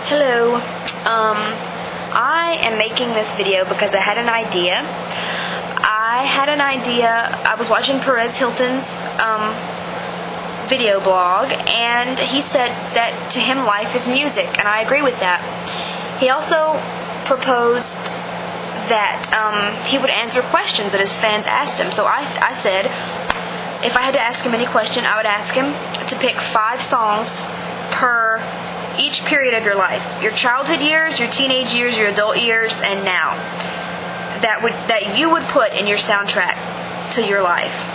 Hello. I am making this video because I had an idea. I was watching Perez Hilton's video blog, and he said that to him life is music, and I agree with that. He also proposed that he would answer questions that his fans asked him. So I said if I had to ask him any question, I would ask him to pick 5 songs per each period of your life. Your childhood years, your teenage years, your adult years, and now. That you would put in your soundtrack to your life.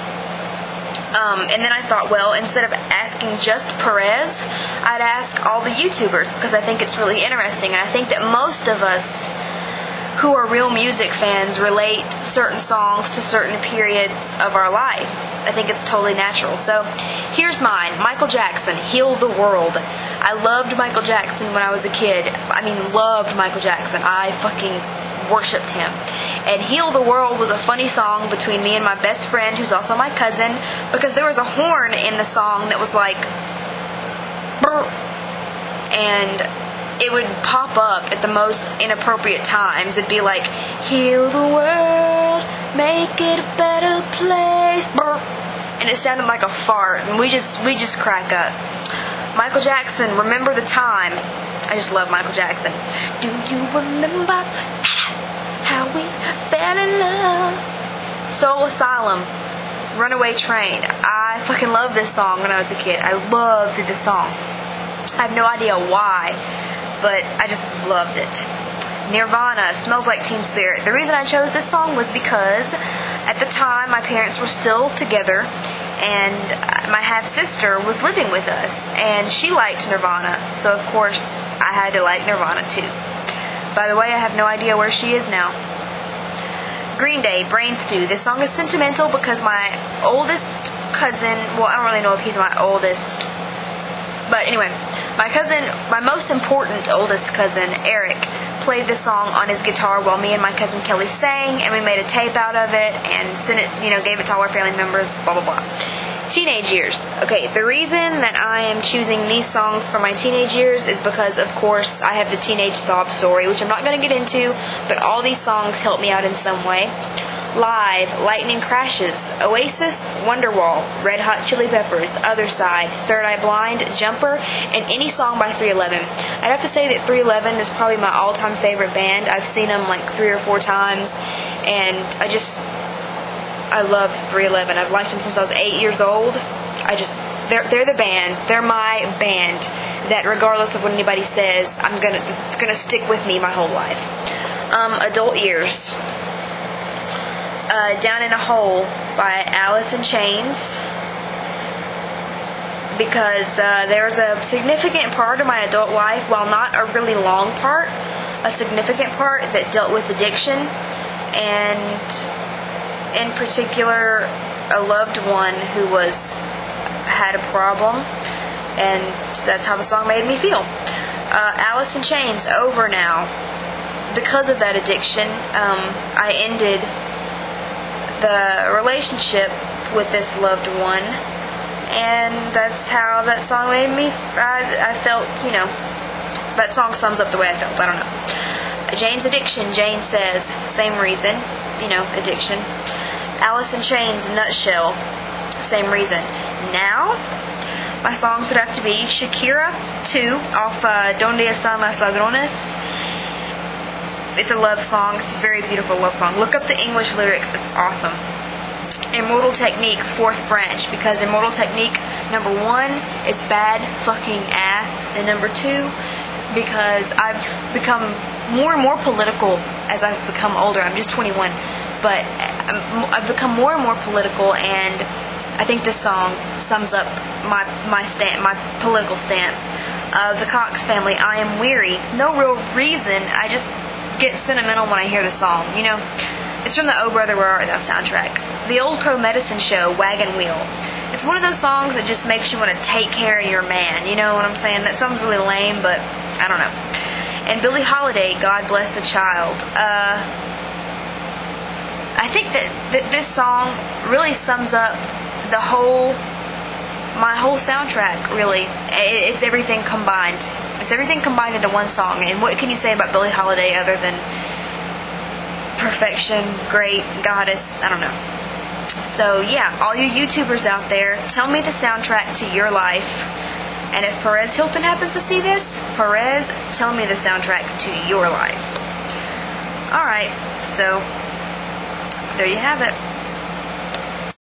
And then I thought, well, instead of asking just Perez, I'd ask all the YouTubers, because I think it's really interesting, and I think that most of us who are real music fans relate certain songs to certain periods of our life. I think it's totally natural. So here's mine. Michael Jackson, Heal the World. I loved Michael Jackson when I was a kid. I mean, loved Michael Jackson. I fucking worshipped him. And Heal the World was a funny song between me and my best friend, who's also my cousin, because there was a horn in the song that was like, brr, and it would pop up at the most inappropriate times. It'd be like, heal the world, make it a better place, brr. And it sounded like a fart, and we just crack up. Michael Jackson, Remember the Time. I just love Michael Jackson. Do you remember how we fell in love? Soul Asylum, Runaway Train. I fucking loved this song when I was a kid. I loved this song. I have no idea why, but I just loved it. Nirvana, Smells Like Teen Spirit. The reason I chose this song was because at the time my parents were still together, and my half-sister was living with us, and she liked Nirvana, so of course I had to like Nirvana too. By the way, I have no idea where she is now. Green Day, Brain Stew. This song is sentimental because my oldest cousin, well, I don't really know if he's my oldest, but anyway, my most important oldest cousin, Eric, played this song on his guitar while me and my cousin Kelly sang, and we made a tape out of it and sent it, gave it to all our family members, blah, blah, blah. Teenage years. Okay, the reason that I am choosing these songs for my teenage years is because, of course, I have the teenage sob story, which I'm not going to get into, but all these songs help me out in some way. Live, Lightning Crashes, Oasis, Wonderwall, Red Hot Chili Peppers, Other Side, Third Eye Blind, Jumper, and any song by 311. I'd have to say that 311 is probably my all-time favorite band. I've seen them like 3 or 4 times, and I love 311. I've liked them since I was 8 years old. They're the band. They're my band that, regardless of what anybody says, it's gonna stick with me my whole life. Adult years. Down in a Hole by Alice in Chains, because there was a significant part of my adult life, while not a really long part, a significant part that dealt with addiction, and in particular a loved one who had a problem, and that's how the song made me feel. Alice in Chains, Over Now. Because of that addiction, I ended the relationship with this loved one, and that's how that song made me. I felt, that song sums up the way I felt. I don't know. Jane's Addiction, Jane Says, same reason, addiction. Alice in Chains, Nutshell, same reason. Now, my songs would have to be Shakira 2 off Donde Están las Ladrones. It's a love song. It's a very beautiful love song. Look up the English lyrics. It's awesome. Immortal Technique, Fourth Branch, because Immortal Technique, number 1, is bad fucking ass, and number 2, because I've become more and more political as I've become older. I'm just 21, but I've become more and more political, and I think this song sums up my political stance. The Cox Family, I Am Weary. No real reason. I just get sentimental when I hear the song. It's from the Oh Brother Where Art Thou soundtrack. The Old Crow Medicine Show, Wagon Wheel. It's one of those songs that just makes you want to take care of your man. You know what I'm saying? That sounds really lame, but I don't know. And Billie Holiday, God Bless the Child. I think that this song really sums up the whole my whole soundtrack, really. It's everything combined. It's everything combined into one song. And what can you say about Billie Holiday other than perfection, great, goddess, I don't know. So yeah, all you YouTubers out there, tell me the soundtrack to your life. And if Perez Hilton happens to see this, Perez, tell me the soundtrack to your life. Alright, so there you have it.